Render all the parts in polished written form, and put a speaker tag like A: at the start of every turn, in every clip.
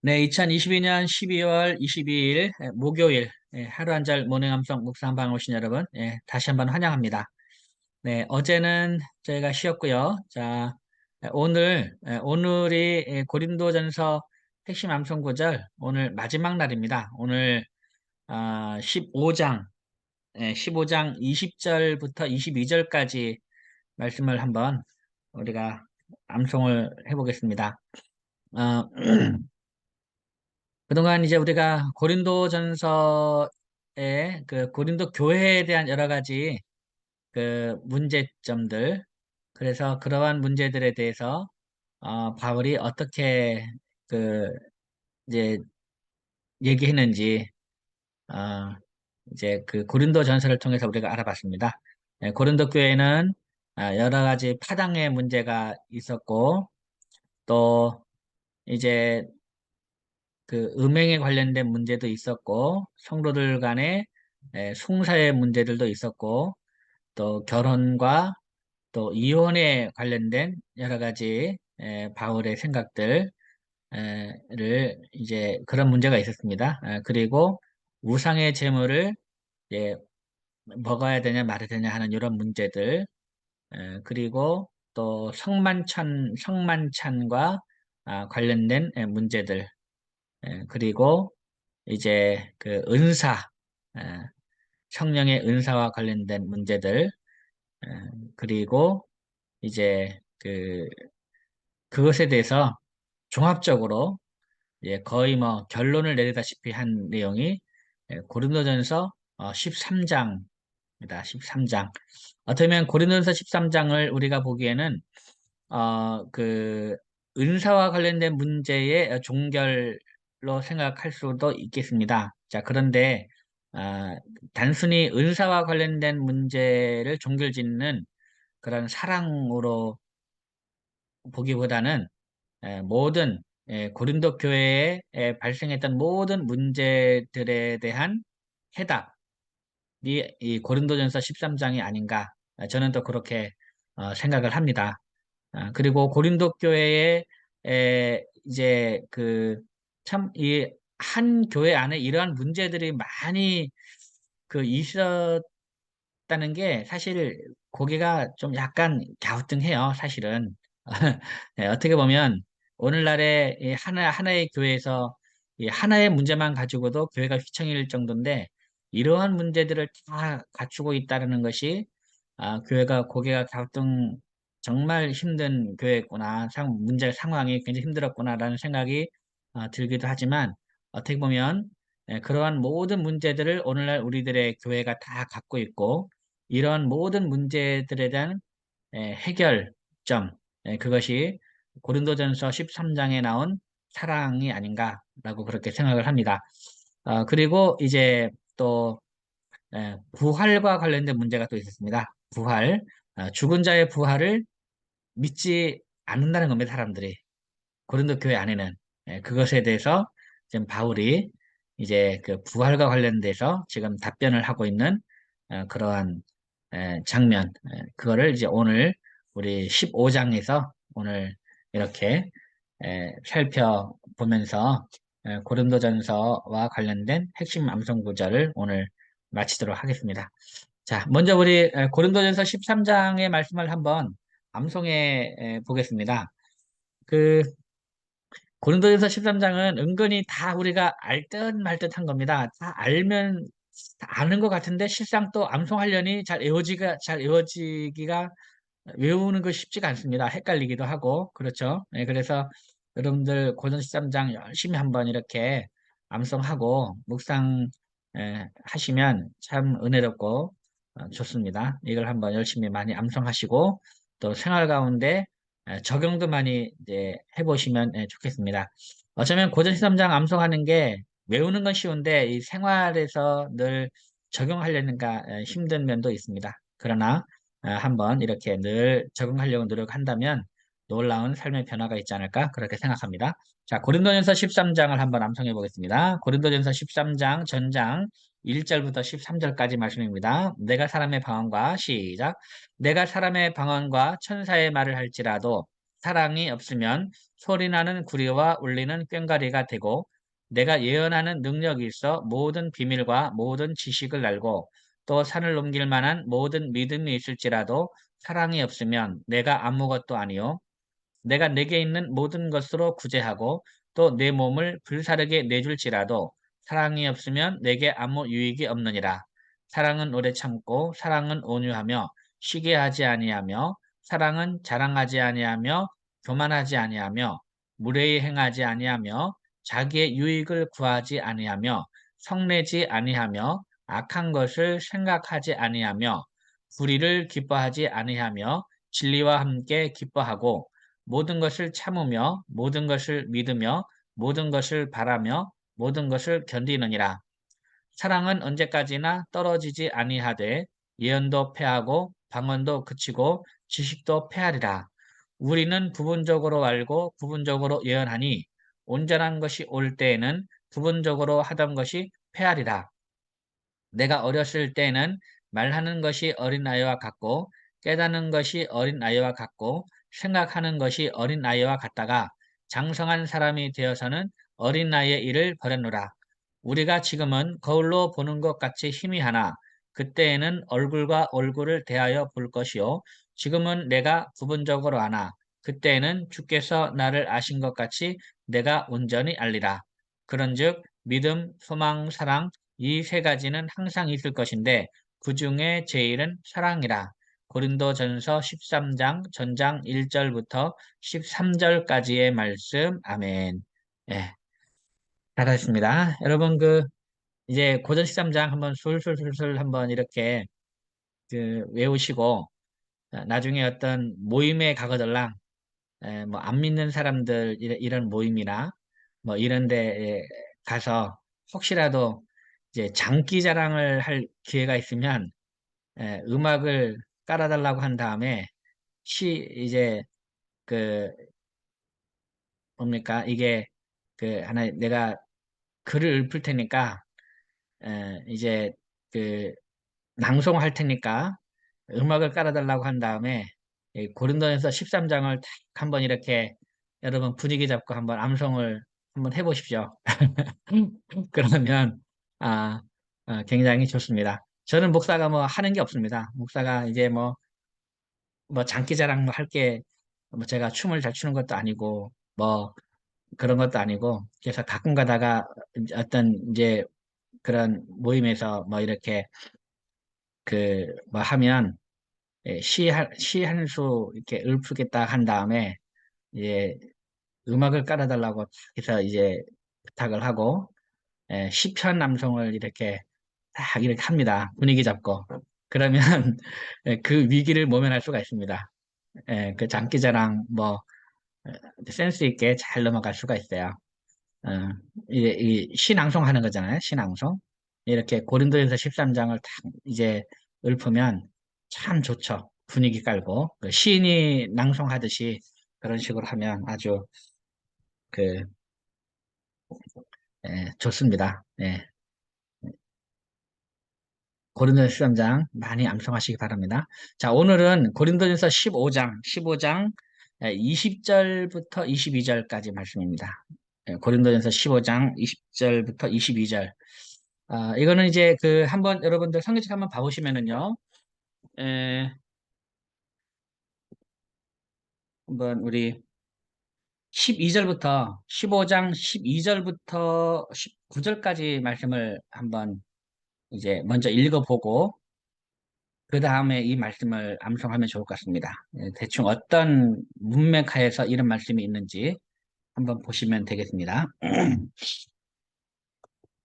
A: 네, 2022년 12월 22일 목요일 하루 한 잔 모닝 암송 묵상방 오신 여러분 다시 한번 환영합니다. 네, 어제는 저희가 쉬었고요. 자, 오늘이 고린도전서 핵심 암송 구절 오늘 마지막 날입니다. 오늘 15장 15장 20절부터 22절까지 말씀을 한번 우리가 암송을 해보겠습니다. 어, 그동안 이제 우리가 고린도전서의 그 고린도 교회에 대한 여러 가지 그 문제점들, 그래서 그러한 문제들에 대해서 바울이 어떻게 그 이제 얘기했는지 어, 이제 그 고린도전서를 통해서 우리가 알아봤습니다. 고린도 교회는 여러 가지 파당의 문제가 있었고, 또 이제 그 음행에 관련된 문제도 있었고, 성도들 간의 숭사의 문제들도 있었고, 또 결혼과 또 이혼에 관련된 여러 가지 바울의 생각들을 이제 그런 문제가 있었습니다. 그리고 우상의 제물을 이제 먹어야 되냐 말아야 되냐 하는 이런 문제들, 그리고 또 성만찬과 관련된 문제들, 그리고 이제 그 에, 성령의 은사와 관련된 문제들, 에, 그리고 이제 그것에 대해서 종합적으로 거의 뭐 결론을 내리다시피 한 내용이 고린도전서 13장입니다. 13장. 어떻게 보면 고린도전서 13장을 우리가 보기에는 그 은사와 관련된 문제의 종결로 생각할 수도 있겠습니다. 자, 그런데 단순히 은사와 관련된 문제를 종결짓는 그런 사랑으로 보기보다는 모든 고린도 교회에 발생했던 모든 문제들에 대한 해답이 이 고린도전서 13장이 아닌가, 저는 또 그렇게 생각을 합니다. 그리고 고린도 교회에 이제 그 참 이 한 교회 안에 이러한 문제들이 많이 있었다는 게 사실 고개가 좀 약간 갸우뚱해요, 사실은. 어떻게 보면 오늘날의 이 하나의 교회에서 이 하나의 문제만 가지고도 교회가 휘청일 정도인데, 이러한 문제들을 다 갖추고 있다는 것이 교회가 고개가 갸우뚱, 정말 힘든 교회구나, 문제 상황이 굉장히 힘들었구나라는 생각이 들기도 하지만, 어떻게 보면 그러한 모든 문제들을 오늘날 우리들의 교회가 다 갖고 있고, 이러한 모든 문제들에 대한 해결점, 그것이 고린도전서 13장에 나온 사랑이 아닌가라고 그렇게 생각을 합니다. 그리고 이제 또 부활과 관련된 문제가 또 있었습니다. 부활, 죽은 자의 부활을 믿지 않는다는 겁니다, 사람들이. 고린도 교회 안에는. 그것에 대해서 지금 바울이 이제 그 부활과 관련돼서 지금 답변을 하고 있는 그러한 장면, 그거를 이제 오늘 우리 15장에서 오늘 이렇게 살펴보면서 고린도전서와 관련된 핵심 암송 구절을 오늘 마치도록 하겠습니다. 자, 먼저 우리 고린도전서 13장의 말씀을 한번 암송해 보겠습니다. 그 고린도전서 13장은 은근히 다 우리가 알 듯 말 듯한 겁니다. 다 알면 다 아는 것 같은데 실상 또 암송하려니 잘 외워지기가, 외우는 거 쉽지가 않습니다. 헷갈리기도 하고 그렇죠. 그래서 여러분들 고전 13장 열심히 한번 이렇게 암송하고 묵상 하시면 참 은혜롭고 좋습니다. 이걸 한번 열심히 많이 암송하시고 또 생활 가운데 적용도 많이 이제 해보시면 좋겠습니다. 어쩌면 고전 13장 암송하는 게 외우는 건 쉬운데 이 생활에서 늘 적용하려니까 힘든 면도 있습니다. 그러나 한번 이렇게 늘 적응하려고 노력한다면 놀라운 삶의 변화가 있지 않을까 그렇게 생각합니다. 자, 고린도전서 13장을 한번 암송해 보겠습니다. 고린도전서 13장 전장 1절부터 13절까지 말씀입니다. 내가 사람의 방언과 천사의 말을 할지라도 사랑이 없으면 소리나는 구리와 울리는 꽹과리가 되고 내가 예언하는 능력이 있어 모든 비밀과 모든 지식을 알고 또 산을 넘길 만한 모든 믿음이 있을지라도 사랑이 없으면 내가 아무것도 아니요 내가 내게 있는 모든 것으로 구제하고 또 내 몸을 불사르게 내줄지라도 사랑이 없으면 내게 아무 유익이 없느니라. 사랑은 오래 참고 사랑은 온유하며 쉬게 하지 아니하며 사랑은 자랑하지 아니하며 교만하지 아니하며 무례히 행하지 아니하며 자기의 유익을 구하지 아니하며 성내지 아니하며 악한 것을 생각하지 아니하며 불의를 기뻐하지 아니하며 진리와 함께 기뻐하고 모든 것을 참으며 모든 것을 믿으며 모든 것을 바라며 모든 것을 견디느니라. 사랑은 언제까지나 떨어지지 아니하되 예언도 패하고 방언도 그치고 지식도 패하리라. 우리는 부분적으로 알고 부분적으로 예언하니 온전한 것이 올 때에는 부분적으로 하던 것이 패하리라. 내가 어렸을 때는 말하는 것이 어린아이와 같고 깨닫는 것이 어린아이와 같고 생각하는 것이 어린아이와 같다가 장성한 사람이 되어서는 어린아이의 일을 버렸노라. 우리가 지금은 거울로 보는 것 같이 희미하나 그때에는 얼굴과 얼굴을 대하여 볼 것이요 지금은 내가 부분적으로 아나 그때에는 주께서 나를 아신 것 같이 내가 온전히 알리라. 그런즉 믿음, 소망, 사랑 이 세 가지는 항상 있을 것인데 그 중에 제일은 사랑이라. 고린도전서 13장 전장 1절부터 13절까지의 말씀. 아멘. 예, 잘하셨습니다. 여러분 이제 고전 13장 한번 술술술술 한번 이렇게 외우시고 나중에 어떤 모임에 가거들랑 뭐 안 믿는 사람들 이런 모임이나 뭐 이런 데 가서 혹시라도 이제 장기 자랑을 할 기회가 있으면 음악을 깔아달라고 한 다음에 이제 그 뭡니까 이게 하나 내가 글을 읊을 테니까 이제 그 낭송할 테니까 음악을 깔아달라고 한 다음에 이 고린도전서 13장을 딱 한번 이렇게 여러분 분위기 잡고 한번 암송을 한번 해보십시오. 그러면 아, 굉장히 좋습니다. 저는 목사가 뭐 하는 게 없습니다. 목사가 이제 뭐 장기자랑 뭐 할 게 뭐 제가 춤을 잘 추는 것도 아니고 뭐 그런 것도 아니고 그래서 가끔 가다가 어떤 이제 그런 모임에서 뭐 이렇게 뭐 하면 시 한 수 이렇게 읊겠다 한 다음에 이제 음악을 깔아달라고 해서 이제 부탁을 하고 시편 남성을 이렇게 딱 이렇게 합니다. 분위기 잡고. 그러면 그 위기를 모면할 수가 있습니다. 그 장기자랑 센스 있게 잘 넘어갈 수가 있어요. 어, 이 시낭송하는 거잖아요. 시낭송. 이렇게 고린도전서 13장을 딱 이제 읊으면 참 좋죠. 분위기 깔고 그 시인이 낭송하듯이 그런 식으로 하면 아주 그 좋습니다. 고린도전서 13장 많이 암송하시기 바랍니다. 자, 오늘은 고린도전서 15장 20절부터 22절까지 말씀입니다. 고린도전서 15장 20절부터 22절. 이거는 이제 한번 여러분들 성경책 한번 봐보시면은요. 에, 한번 우리 12절부터 15장 12절부터 19절까지 말씀을 한번 이제 먼저 읽어보고 그 다음에 이 말씀을 암송하면 좋을 것 같습니다. 대충 어떤 문맥하에서 이런 말씀이 있는지 한번 보시면 되겠습니다.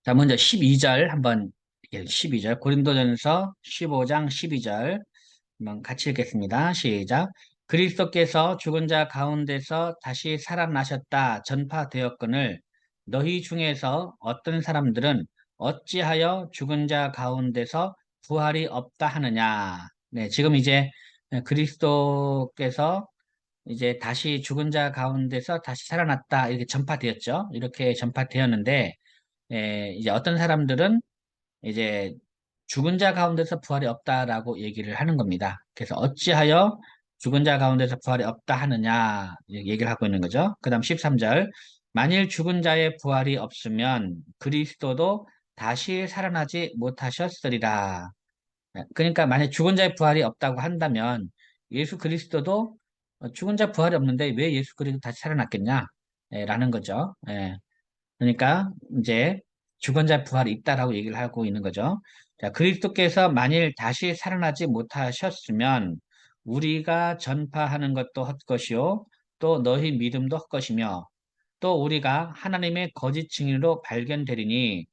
A: 자, 먼저 12절 한번 12절 고린도전서 15장 12절 한번 같이 읽겠습니다. 시작. 그리스도께서 죽은 자 가운데서 다시 살아나셨다 전파되었거늘 너희 중에서 어떤 사람들은 어찌하여 죽은 자 가운데서 부활이 없다 하느냐. 네, 지금 이제 그리스도께서 이제 다시 죽은 자 가운데서 다시 살아났다 이렇게 전파되었죠. 이렇게 전파되었는데 이제 어떤 사람들은 이제 죽은 자 가운데서 부활이 없다라고 얘기를 하는 겁니다. 그래서 어찌하여 죽은 자 가운데서 부활이 없다 하느냐 얘기를 하고 있는 거죠. 그 다음 13절 만일 죽은 자의 부활이 없으면 그리스도도 다시 살아나지 못하셨으리라. 그러니까 만약 죽은 자의 부활이 없다고 한다면 예수 그리스도도 죽은 자 부활이 없는데 왜 예수 그리스도 다시 살아났겠냐? 라는 거죠. 그러니까 이제 죽은 자 부활이 있다라고 얘기를 하고 있는 거죠. 자, 그리스도께서 만일 다시 살아나지 못하셨으면 우리가 전파하는 것도 헛것이요 또 너희 믿음도 헛것이며 또 우리가 하나님의 거짓 증인으로 발견되리니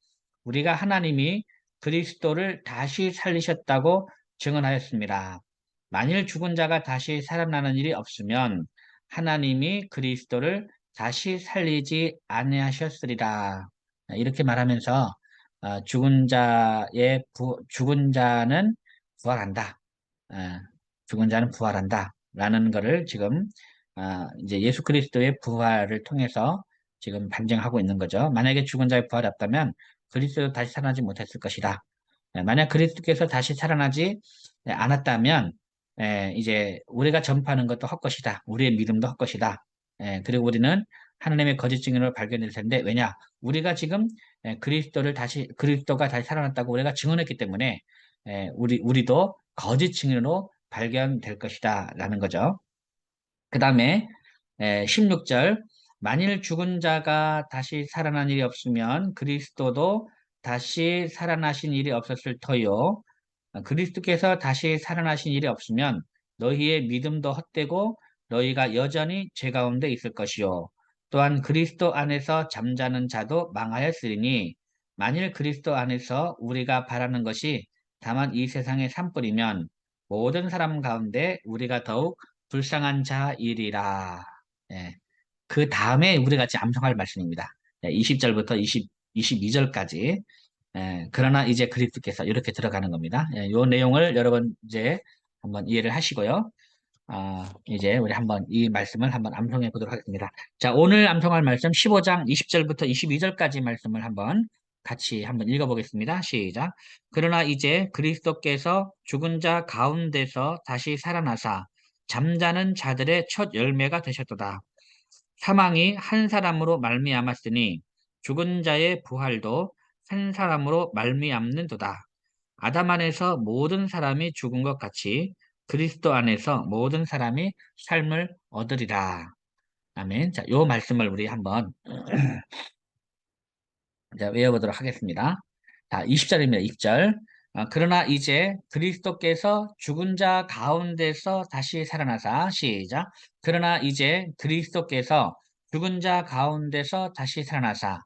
A: 우리가 하나님이 그리스도를 다시 살리셨다고 증언하였습니다. 만일 죽은 자가 다시 살아나는 일이 없으면 하나님이 그리스도를 다시 살리지 아니하셨으리라. 이렇게 말하면서 죽은 자는 부활한다. 어, 죽은 자는 부활한다. 라는 것을 지금 이제 예수 그리스도의 부활을 통해서 지금 반증하고 있는 거죠. 만약에 죽은 자의 부활이 없다면 그리스도 다시 살아나지 못했을 것이다. 만약 그리스도께서 다시 살아나지 않았다면 이제 우리가 전파하는 것도 헛것이다. 우리의 믿음도 헛것이다. 그리고 우리는 하나님의 거짓 증인을 발견될 텐데 왜냐? 우리가 지금 그리스도가 다시 살아났다고 우리가 증언했기 때문에 우리도 거짓 증인으로 발견될 것이다. 라는 거죠. 그 다음에 16절 만일 죽은 자가 다시 살아난 일이 없으면 그리스도도 다시 살아나신 일이 없었을 터요. 그리스도께서 다시 살아나신 일이 없으면 너희의 믿음도 헛되고 너희가 여전히 죄 가운데 있을 것이요. 또한 그리스도 안에서 잠자는 자도 망하였으리니 만일 그리스도 안에서 우리가 바라는 것이 다만 이 세상의 산불이면 모든 사람 가운데 우리가 더욱 불쌍한 자이리라. 예. 그 다음에 우리 같이 암송할 말씀입니다. 20절부터 22절까지. 그러나 이제 그리스도께서 이렇게 들어가는 겁니다. 이 내용을 여러분 이제 한번 이해를 하시고요. 이제 우리 한번 이 말씀을 한번 암송해 보도록 하겠습니다. 자, 오늘 암송할 말씀 15장 20절부터 22절까지 말씀을 한번 같이 한번 읽어보겠습니다. 시작. 그러나 이제 그리스도께서 죽은 자 가운데서 다시 살아나사 잠자는 자들의 첫 열매가 되셨도다. 사망이 한 사람으로 말미암았으니 죽은 자의 부활도 한 사람으로 말미암는도다. 아담 안에서 모든 사람이 죽은 것 같이 그리스도 안에서 모든 사람이 삶을 얻으리라. 아멘. 자, 요 말씀을 우리 한번 자, 외워보도록 하겠습니다. 자, 20절입니다. 20절. 그러나 이제 그리스도께서 죽은 자 가운데서 다시 살아나사 시작. 그러나 이제 그리스도께서 죽은 자 가운데서 다시 살아나사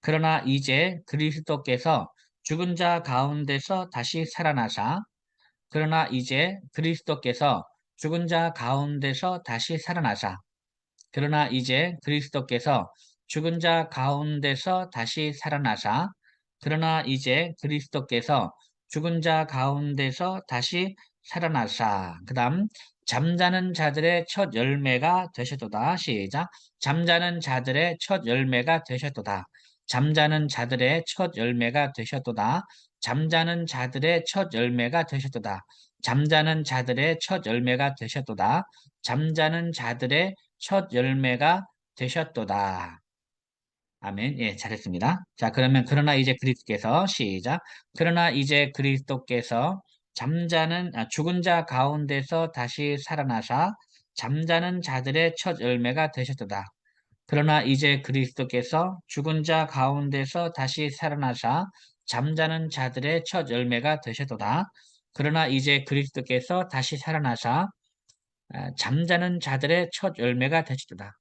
A: 그러나 이제 그리스도께서 죽은 자 가운데서 다시 살아나사 그러나 이제 그리스도께서 죽은 자 가운데서 다시 살아나사 그러나 이제 그리스도께서 죽은 자 가운데서 다시 살아나사 그러나 이제 그리스도께서 죽은 자 가운데서 다시 살아나사 그다음 잠자는 자들의 첫 열매가 되셨도다. 시작. 잠자는 자들의 첫 열매가 되셨도다. 잠자는 자들의 첫 열매가 되셨도다. 잠자는 자들의 첫 열매가 되셨도다. 잠자는 자들의 첫 열매가 되셨도다. 잠자는 자들의 첫 열매가 되셨도다. 아멘. 예, 잘했습니다. 자, 그러면 그러나 이제 그리스도께서 시작. 그러나 이제 그리스도께서 죽은 자 가운데서 다시 살아나사 잠자는 자들의 첫 열매가 되셨도다. 그러나 이제 그리스도께서 죽은 자 가운데서 다시 살아나사 잠자는 자들의 첫 열매가 되셨도다. 그러나 이제 그리스도께서 다시 살아나사 잠자는 자들의 첫 열매가 되시도다.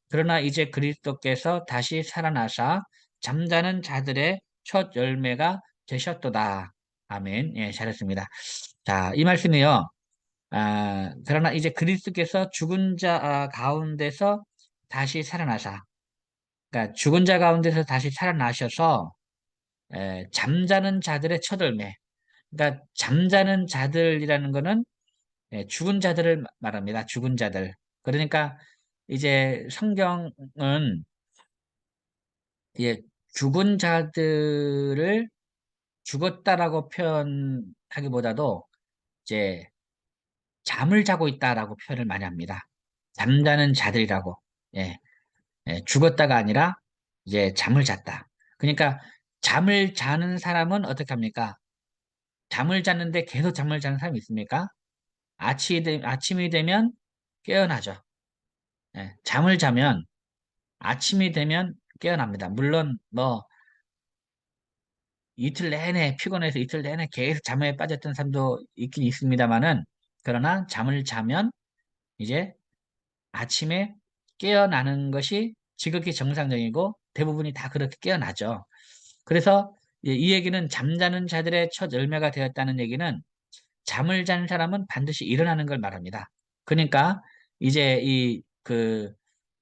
A: 그러나 이제 그리스도께서 다시 살아나사 잠자는 자들의 첫 열매가 되셨도다. 아멘. 예, 잘했습니다. 자, 이 말씀이요. 그러나 이제 그리스도께서 죽은 자 가운데서 다시 살아나사, 그러니까 죽은 자 가운데서 다시 살아나셔서 잠자는 자들의 첫 열매. 그러니까 잠자는 자들이라는 거는 죽은 자들을 말합니다. 죽은 자들. 그러니까 이제 성경은 예, 죽은 자들을 죽었다라고 표현하기보다도 이제 잠을 자고 있다라고 표현을 많이 합니다. 잠자는 자들이라고. 예, 죽었다가 아니라 이제 잠을 잤다. 그러니까 잠을 자는 사람은 어떻게 합니까? 잠을 잤는데 계속 잠을 자는 사람이 있습니까? 아침이 되면 깨어나죠. 잠을 자면 아침이 되면 깨어납니다. 물론 뭐 이틀 내내 피곤해서 이틀 내내 계속 잠에 빠졌던 사람도 있긴 있습니다만은 그러나 잠을 자면 이제 아침에 깨어나는 것이 지극히 정상적이고 대부분이 다 그렇게 깨어나죠. 그래서 이 얘기는 잠자는 자들의 첫 열매가 되었다는 얘기는 잠을 잔 사람은 반드시 일어나는 걸 말합니다. 그러니까 이제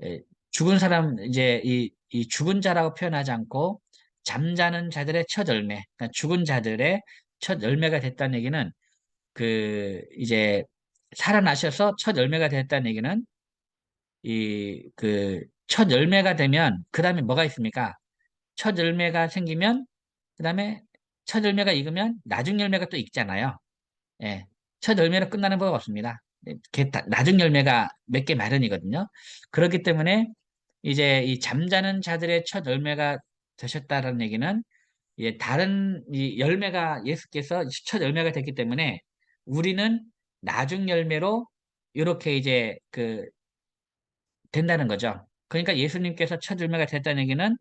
A: 에, 죽은 사람 이제 이 죽은 자라고 표현하지 않고 잠자는 자들의 첫 열매, 그러니까 죽은 자들의 첫 열매가 됐다는 얘기는 이제 살아나셔서 첫 열매가 됐다는 얘기는 첫 열매가 되면 그 다음에 뭐가 있습니까? 첫 열매가 생기면 그 다음에 첫 열매가 익으면 나중 열매가 또 익잖아요. 예. 첫 열매로 끝나는 법 없습니다. 나중 열매가 몇 개 마련이거든요. 그렇기 때문에 이제 이 잠자는 자들의 첫 열매가 되셨다는 얘기는 다른 이 열매가 예수께서 첫 열매가 됐기 때문에 우리는 나중 열매로 이렇게 이제 된다는 거죠. 그러니까 예수님께서 첫 열매가 됐다는 얘기는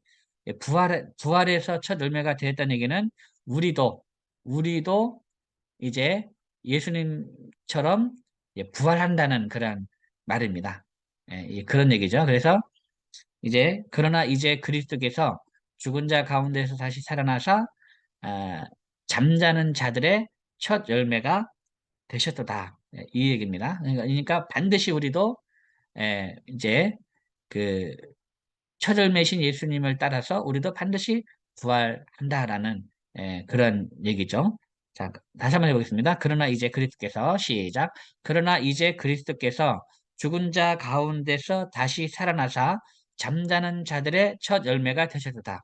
A: 부활에서 첫 열매가 됐다는 얘기는 우리도 이제 예수님처럼 부활한다는 그런 말입니다. 그런 얘기죠. 그래서 그러나 이제 그리스도께서 죽은 자 가운데서 다시 살아나사 아, 잠자는 자들의 첫 열매가 되셨도다. 이 얘기입니다. 그러니까 반드시 우리도 이제 그 첫 열매신 예수님을 따라서 우리도 반드시 부활한다라는 그런 얘기죠. 자, 다시 한번 해보겠습니다. 그러나 이제 그리스도께서 시작. 그러나 이제 그리스도께서 죽은 자 가운데서 다시 살아나사 잠자는 자들의 첫 열매가 되셨다.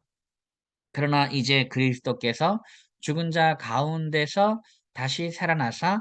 A: 그러나 이제 그리스도께서 죽은 자 가운데서 다시 살아나사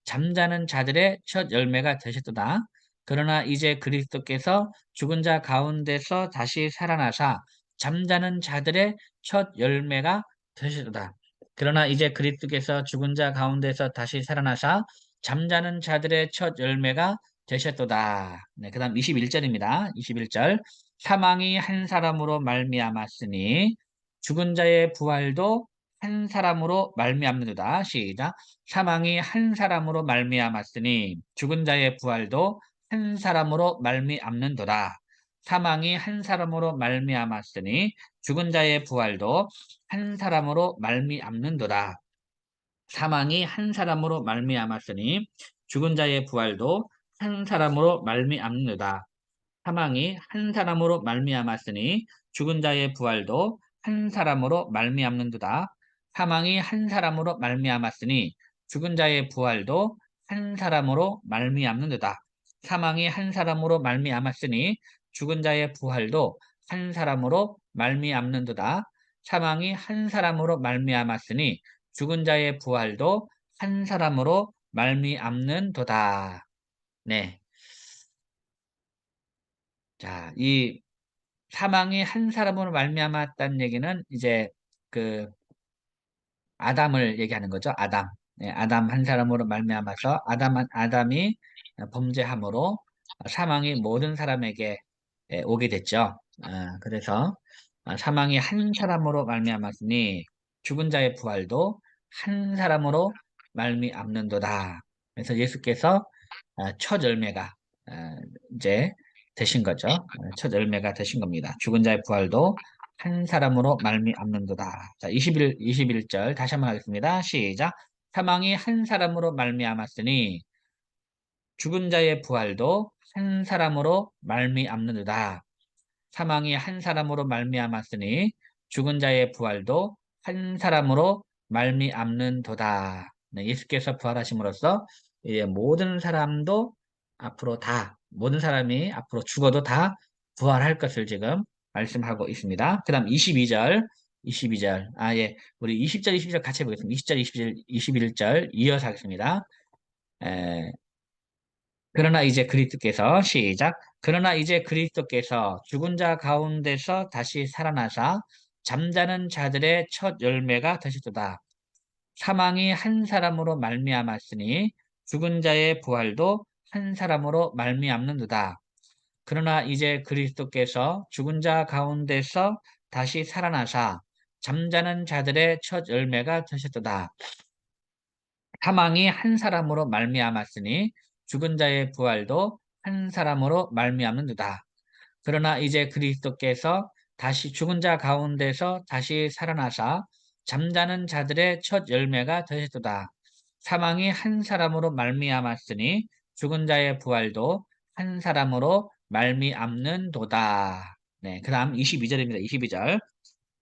A: 잠자는 자들의 첫 열매가 되셨도다. 그러나 이제 그리스도께서 죽은 자 가운데서 다시 살아나사 잠자는 자들의 첫 열매가 되셨도다. 그러나 이제 그리스도께서 죽은 자 가운데서 다시 살아나사 잠자는 자들의 첫 열매가 되셨도다. 네, 그다음 21절입니다. 21절. 사망이 한 사람으로 말미암았으니 죽은 자의 부활도 한 사람으로 말미암는도다. 시작. 사망이 한 사람으로 말미암았으니 죽은 자의 부활도 한 사람으로 말미암는도다. 사망이 한 사람으로 말미암았으니 죽은 자의 부활도 한 사람으로 말미암는도다. 사망이 한 사람으로 말미암았으니 죽은 자의 부활도 한 사람으로 말미암는도다. 사망이 한 사람으로 말미암았으니 죽은 자의 부활도 한 사람으로 말미암는도다. 사망이 한 사람으로 말미암았으니 죽은 자의 부활도 한 사람으로 말미암는도다. 사망이 한 사람으로 말미암았으니 죽은 자의 부활도 한 사람으로 말미암는도다. 사망이 한 사람으로 말미암았으니 죽은 자의 부활도 한 사람으로 말미암는도다. 네. 자, 이 사망이 한 사람으로 말미암았다는 얘기는 이제 그 아담을 얘기하는 거죠. 아담. 아담 한 사람으로 말미암아서 아담이 범죄함으로 사망이 모든 사람에게 오게 됐죠. 그래서 사망이 한 사람으로 말미암았으니 죽은 자의 부활도 한 사람으로 말미암는도다. 그래서 예수께서 첫 열매가 이제 되신 거죠. 첫 열매가 되신 겁니다. 죽은 자의 부활도 한 사람으로 말미암는도다. 자, 21절 다시 한번 하겠습니다. 시작. 사망이 한 사람으로 말미암았으니 죽은 자의 부활도 한 사람으로 말미암는도다. 사망이 한 사람으로 말미암았으니 죽은 자의 부활도 한 사람으로 말미암는도다. 네, 예수께서 부활하심으로써 이제 모든 사람이 앞으로 죽어도 다 부활할 것을 지금 말씀하고 있습니다. 그 다음 22절. 예. 우리 20절, 22절 같이 해보겠습니다. 20절, 21절 이어서 하겠습니다. 그러나 이제 그리스도께서 시작. 그러나 이제 그리스도께서 죽은 자 가운데서 다시 살아나사 잠자는 자들의 첫 열매가 되셨도다. 사망이 한 사람으로 말미암았으니 죽은 자의 부활도 한 사람으로 말미암는도다. 그러나 이제 그리스도께서 죽은 자 가운데서 다시 살아나사 잠자는 자들의 첫 열매가 되셨도다. 사망이 한 사람으로 말미암았으니 죽은 자의 부활도 한 사람으로 말미암는도다. 그러나 이제 그리스도께서 다시 죽은 자 가운데서 다시 살아나사 잠자는 자들의 첫 열매가 되셨도다. 사망이 한 사람으로 말미암았으니 죽은 자의 부활도 한 사람으로 말미암는도다. 네, 그다음 22절입니다. 22절.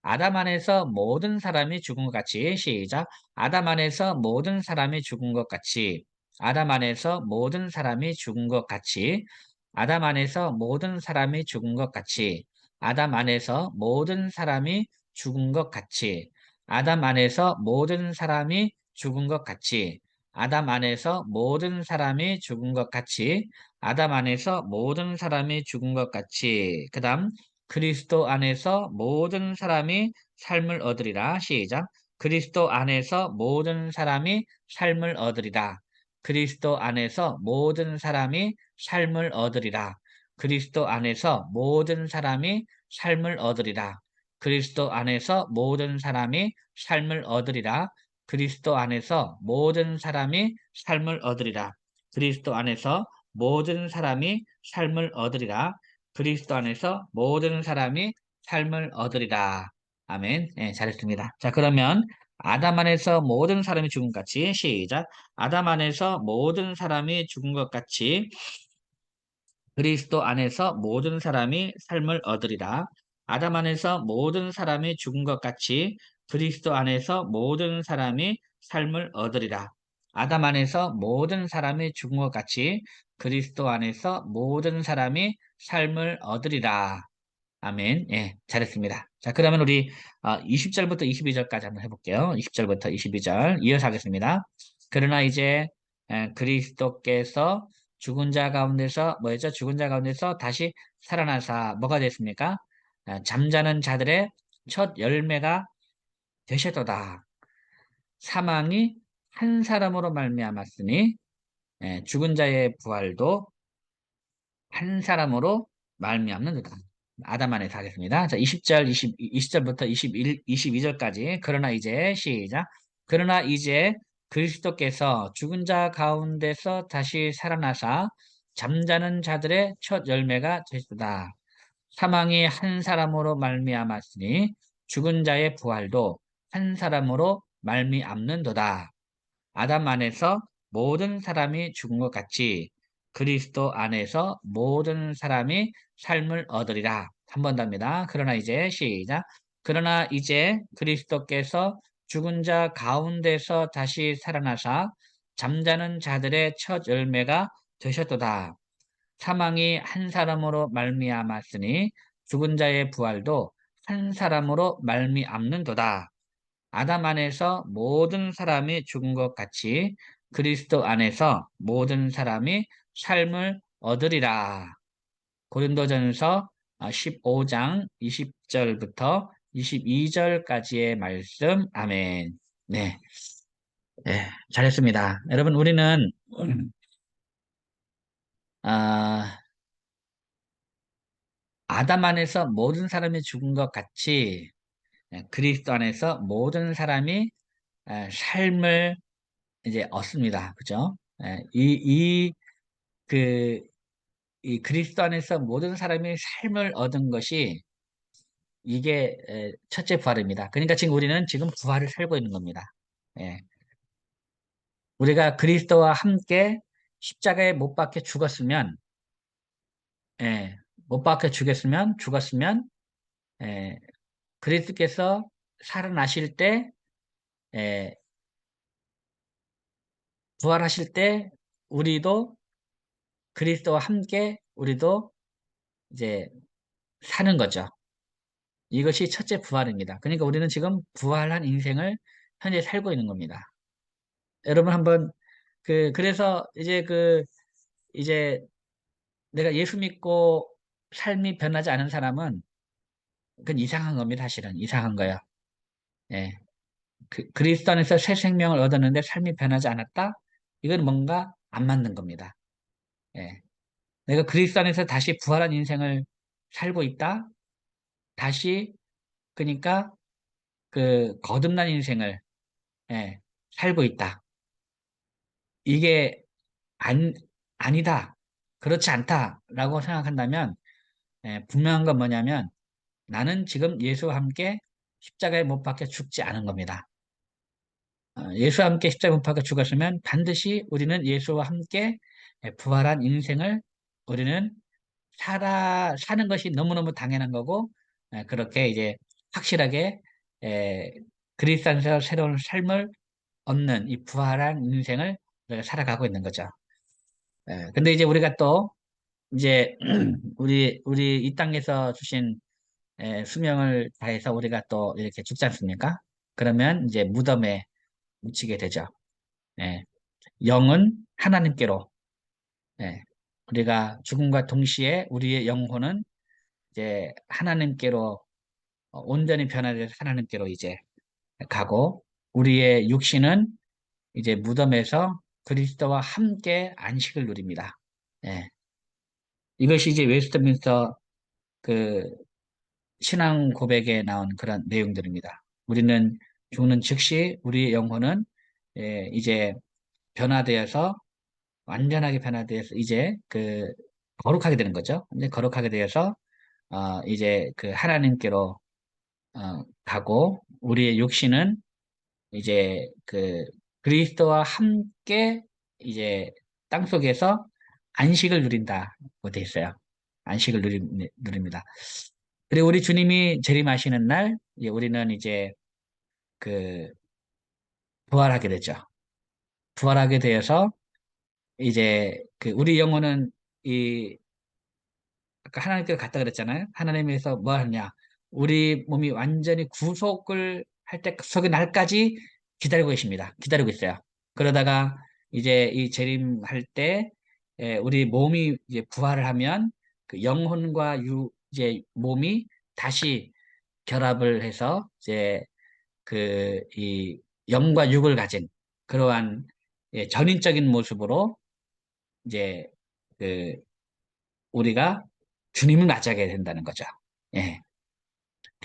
A: 아담 안에서 모든 사람이 죽은 것 같이 시작. 아담 안에서 모든 사람이 죽은 것 같이 아담 안에서 모든 사람이 죽은 것 같이 아담 안에서 모든 사람이 죽은 것 같이 아담 안에서 모든 사람이 죽은 것 같이 아담 안에서 모든 사람이 죽은 것 같이 아담 안에서 모든 사람이 죽은 것 같이 아담 안에서 모든 사람이 죽은 것 같이 그다음 그리스도 안에서 모든 사람이 삶을 얻으리라. 시작. 그리스도 안에서 모든 사람이 삶을 얻으리라. 그리스도 안에서 모든 사람이 삶을 얻으리라. 그리스도 안에서 모든 사람이 삶을 얻으리라. 그리스도 안에서 모든 사람이 삶을 얻으리라. 그리스도 안에서 모든 사람이 삶을 얻으리라. 그리스도 안에서 모든 사람이 삶을 얻으리라. 그리스도 안에서 모든 사람이 삶을 얻으리라. 아멘. 네, 잘했습니다. 자, 그러면 아담 안에서 모든 사람이 죽은 것 같이 시작. 아담 안에서 모든 사람이 죽은 것 같이 그리스도 안에서 모든 사람이 삶을 얻으리라. 아담 안에서 모든 사람이 죽은 것 같이 그리스도 안에서 모든 사람이 삶을 얻으리라. 아담 안에서 모든 사람이 죽은 것 같이 그리스도 안에서 모든 사람이 삶을 얻으리라. 아멘. 예, 잘했습니다. 자, 그러면 우리 20절부터 22절까지 한번 해볼게요. 20절부터 22절 이어서 하겠습니다. 그러나 이제 그리스도께서 죽은 자 가운데서 뭐였죠? 죽은 자 가운데서 다시 살아나사 뭐가 됐습니까? 잠자는 자들의 첫 열매가 되셨도다. 사망이 한 사람으로 말미암았으니 죽은 자의 부활도 한 사람으로 말미암는도다. 아담 안에서 하겠습니다. 자, 20절, 20절부터 22절까지. 그러나 이제 시작. 그러나 이제 그리스도께서 죽은 자 가운데서 다시 살아나사 잠자는 자들의 첫 열매가 되시다. 사망이 한 사람으로 말미암았으니 죽은 자의 부활도 한 사람으로 말미암는도다. 아담 안에서 모든 사람이 죽은 것 같이 그리스도 안에서 모든 사람이 삶을 얻으리라. 한 번 더 합니다. 그러나 이제 시작. 그러나 이제 그리스도께서 죽은 자 가운데서 다시 살아나사 잠자는 자들의 첫 열매가 되셨도다. 사망이 한 사람으로 말미암았으니 죽은 자의 부활도 한 사람으로 말미암는도다. 아담 안에서 모든 사람이 죽은 것 같이 그리스도 안에서 모든 사람이 삶을 얻으리라. 고린도전서 15장 20절부터 22절까지의 말씀. 아멘. 네. 네, 잘했습니다. 여러분, 우리는 아, 아담 안에서 모든 사람이 죽은 것 같이 그리스도 안에서 모든 사람이 삶을 이제 얻습니다. 그죠? 그, 이 그리스도 안에서 모든 사람이 삶을 얻은 것이 이게 첫째 부활입니다. 그러니까 지금 우리는 지금 부활을 살고 있는 겁니다. 예. 우리가 그리스도와 함께 십자가에 못 박혀 죽었으면, 예, 못 박혀 죽었으면, 예, 그리스도께서 살아나실 때, 예, 부활하실 때, 우리도 그리스도와 함께 우리도 이제 사는 거죠. 이것이 첫째 부활입니다. 그러니까 우리는 지금 부활한 인생을 현재 살고 있는 겁니다. 여러분 한번 그래서 이제 이제 내가 예수 믿고 삶이 변하지 않은 사람은 그건 이상한 겁니다. 사실은 이상한 거야. 예. 그리스도 안에서 새 생명을 얻었는데 삶이 변하지 않았다? 이건 뭔가 안 맞는 겁니다. 예. 내가 그리스도 안에서 다시 부활한 인생을 살고 있다? 다시 그러니까 그 거듭난 인생을 예, 살고 있다. 이게 안 아니다. 그렇지 않다라고 생각한다면 분명한 건 뭐냐면 나는 지금 예수와 함께 십자가에 못 박혀 죽지 않은 겁니다. 예수와 함께 십자가에 못 박혀 죽었으면 반드시 우리는 예수와 함께 부활한 인생을 우리는 사는 것이 너무너무 당연한 거고, 그렇게 이제 확실하게 에, 그리스도 안에서 새로운 삶을 얻는 이 부활한 인생을 우리가 살아가고 있는 거죠. 근데 이제 우리가 또 이제 우리 이 땅에서 주신 수명을 다해서 우리가 또 이렇게 죽지 않습니까? 그러면 이제 무덤에 묻히게 되죠. 예, 영은 하나님께로 예, 우리가 죽음과 동시에 우리의 영혼은 이제 하나님께로 온전히 변화돼서 하나님께로 이제 가고 우리의 육신은 이제 무덤에서 그리스도와 함께 안식을 누립니다. 예, 이것이 이제 웨스트민스터 그 신앙 고백에 나온 그런 내용들입니다. 우리는 죽는 즉시 우리의 영혼은 이제 변화되어서 완전하게 변화되어서 이제 그 거룩하게 되는 거죠. 이제 거룩하게 되어서 이제 그 하나님께로 가고 우리의 육신은 이제 그 그리스도와 함께 이제 땅 속에서 안식을 누린다고 돼 있어요. 안식을 누립니다. 그리고 우리 주님이 재림하시는 날, 우리는 이제 그 부활하게 되죠. 부활하게 되어서 이제 그 우리 영혼은 이 아까 하나님께로 갔다 그랬잖아요. 하나님에서 뭐 하냐? 우리 몸이 완전히 구속을 할 때, 구속의 날까지 기다리고 계십니다. 기다리고 있어요. 그러다가 이제 이 재림할 때, 우리 몸이 이제 부활을 하면 그 영혼과 이제 몸이 다시 결합을 해서 이제 그 이 영과 육을 가진 그러한 전인적인 모습으로 이제 그 우리가 주님을 맞이하게 된다는 거죠. 예.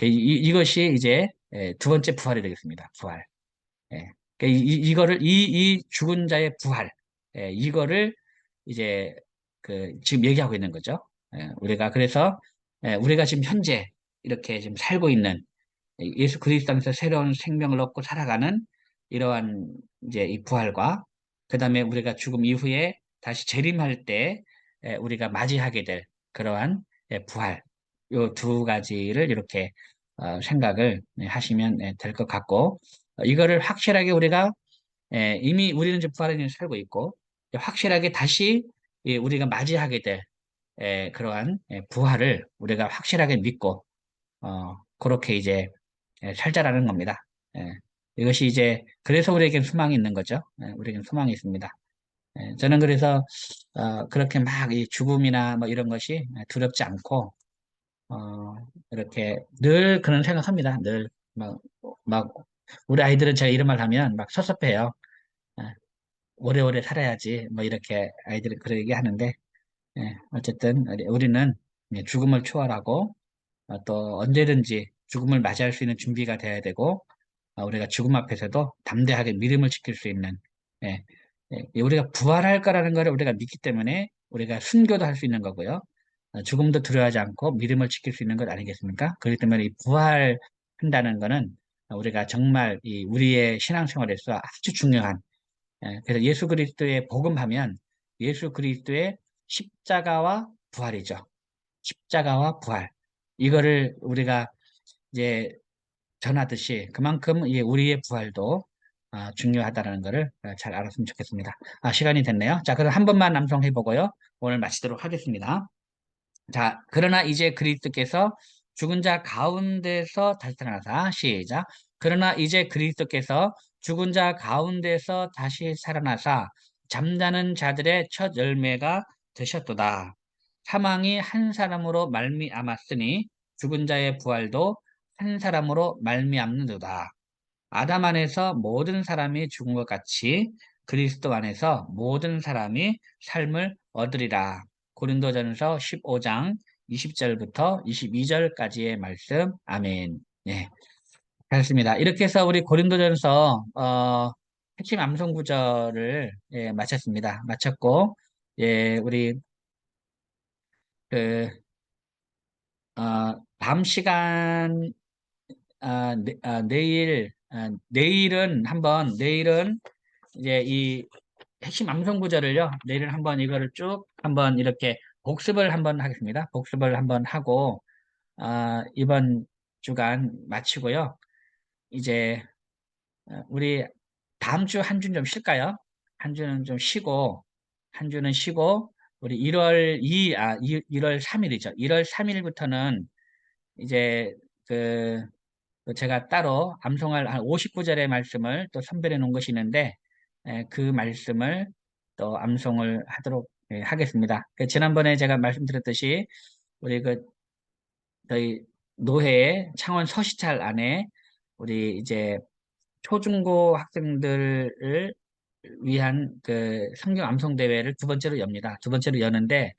A: 이것이 이제 두 번째 부활이 되겠습니다. 부활. 예. 이거를 이 죽은 자의 부활, 이거를 이제 그 지금 얘기하고 있는 거죠. 우리가 그래서 우리가 지금 현재 이렇게 지금 살고 있는 예수 그리스도 안에서 새로운 생명을 얻고 살아가는 이러한 이제 이 부활과 그다음에 우리가 죽음 이후에 다시 재림할 때 우리가 맞이하게 될 그러한 부활 요 두 가지를 이렇게 생각을 하시면 될 것 같고 이거를 확실하게 우리가 이미 우리는 이제 부활의 인생을 살고 있고 확실하게 다시 우리가 맞이하게 될 그러한 부활을 우리가 확실하게 믿고 그렇게 이제 살자라는 겁니다. 예, 이것이 이제 그래서 우리에겐 소망이 있는 거죠. 우리에겐 소망이 있습니다. 저는 그래서 그렇게 막 이 죽음이나 뭐 이런 것이 두렵지 않고 이렇게 늘 그런 생각합니다. 늘 막 우리 아이들은 제가 이런 말 하면 막 섭섭해요. 예, 오래오래 살아야지 뭐 이렇게 아이들은 그렇게 얘기하는데 어쨌든 우리는 죽음을 초월하고 또 언제든지 죽음을 맞이할 수 있는 준비가 돼야 되고 우리가 죽음 앞에서도 담대하게 믿음을 지킬 수 있는 예, 우리가 부활할 거라는 것을 우리가 믿기 때문에 우리가 순교도 할 수 있는 거고요. 죽음도 두려워하지 않고 믿음을 지킬 수 있는 것 아니겠습니까? 그렇기 때문에 이 부활한다는 것은 우리가 정말 이 우리의 신앙생활에서 아주 중요한 그래서 예수 그리스도의 복음하면 예수 그리스도의 십자가와 부활이죠. 십자가와 부활. 이거를 우리가 이제 전하듯이 그만큼 우리의 부활도 중요하다는 것을 잘 알았으면 좋겠습니다. 시간이 됐네요. 자, 그럼 한 번만 남성해 보고요. 오늘 마치도록 하겠습니다. 자, 그러나 이제 그리스도께서 죽은 자 가운데서 다시 살아나사 시작. 그러나 이제 그리스도께서 죽은 자 가운데서 다시 살아나사 잠자는 자들의 첫 열매가 되셨도다. 사망이 한 사람으로 말미암았으니 죽은 자의 부활도 한 사람으로 말미암는도다. 아담 안에서 모든 사람이 죽은 것 같이 그리스도 안에서 모든 사람이 삶을 얻으리라. 고린도전서 15장 20절부터 22절까지의 말씀. 아멘. 예, 그렇습니다. 이렇게 해서 우리 고린도전서 핵심 암송 구절을 예, 마쳤습니다. 마쳤고 예, 우리 그 다음 시간 내일은 이제 이 핵심 암송 구절을요. 내일은 한번 이거를 쭉 한번 이렇게 복습을 한번 하겠습니다. 복습을 한번 하고 이번 주간 마치고요. 이제 우리 다음 주 한 주는 좀 쉴까요? 한 주는 좀 쉬고 한 주는 쉬고 우리 1월 3일이죠. 1월 3일부터는 이제 그 제가 따로 암송할 한 59절의 말씀을 또 선별해 놓은 것이 있는데 그 말씀을 또 암송을 하도록 하겠습니다. 지난번에 제가 말씀드렸듯이 우리 저희 노회의 창원 서시찰 안에 우리 이제 초중고 학생들을 위한 그 성경 암송 대회를 두 번째로 엽니다. 두 번째로 여는데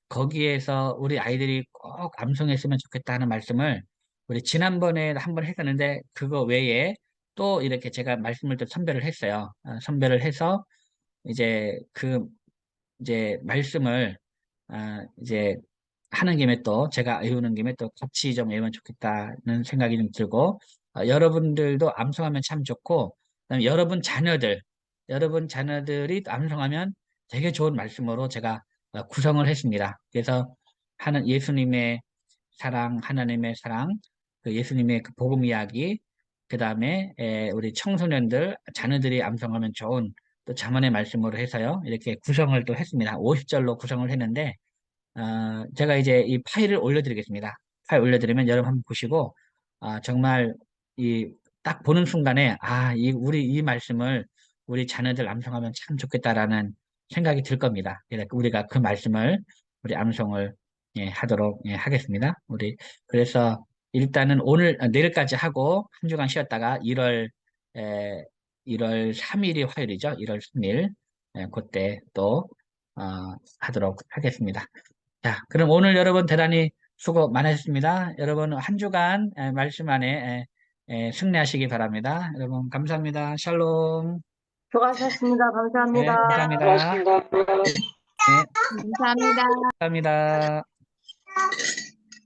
A: 거기에서 우리 아이들이 꼭 암송했으면 좋겠다 하는 말씀을 우리 지난번에 한번 했었는데 그거 외에 또 이렇게 제가 말씀을 또 선별을 했어요. 선별을 해서 이제 이제 말씀을 이제 하는 김에 또 제가 외우는 김에 또 같이 좀 외우면 좋겠다는 생각이 좀 들고 여러분들도 암송하면 참 좋고 그다음에 여러분 자녀들이 또 암송하면 되게 좋은 말씀으로 제가 구성을 했습니다. 그래서 하는 예수님의 사랑, 하나님의 사랑, 그 예수님의 그 복음 이야기, 그 다음에 우리 청소년들, 자녀들이 암송하면 좋은 또 자문의 말씀으로 해서요. 이렇게 구성을 또 했습니다. 50절로 구성을 했는데 제가 이제 이 파일을 올려드리겠습니다. 파일 올려드리면 여러분 한번 보시고, 정말 이 딱 보는 순간에, 우리 이 말씀을 우리 자녀들 암송하면 참 좋겠다라는 생각이 들 겁니다. 그래서 우리가 그 말씀을 우리 암송을 예, 하도록 예, 하겠습니다. 그래서 일단은 내일까지 하고 한 주간 쉬었다가 1월 3일이 화요일이죠. 1월 3일. 그때 또, 하도록 하겠습니다. 자, 그럼 오늘 여러분 대단히 수고 많으셨습니다. 여러분 한 주간 말씀 안에 승리하시기 바랍니다. 여러분 감사합니다. 샬롬.
B: 수고하셨습니다.
A: 네,
B: 감사합니다.
A: 감사합니다. 네,
C: 감사합니다.
A: 감사합니다.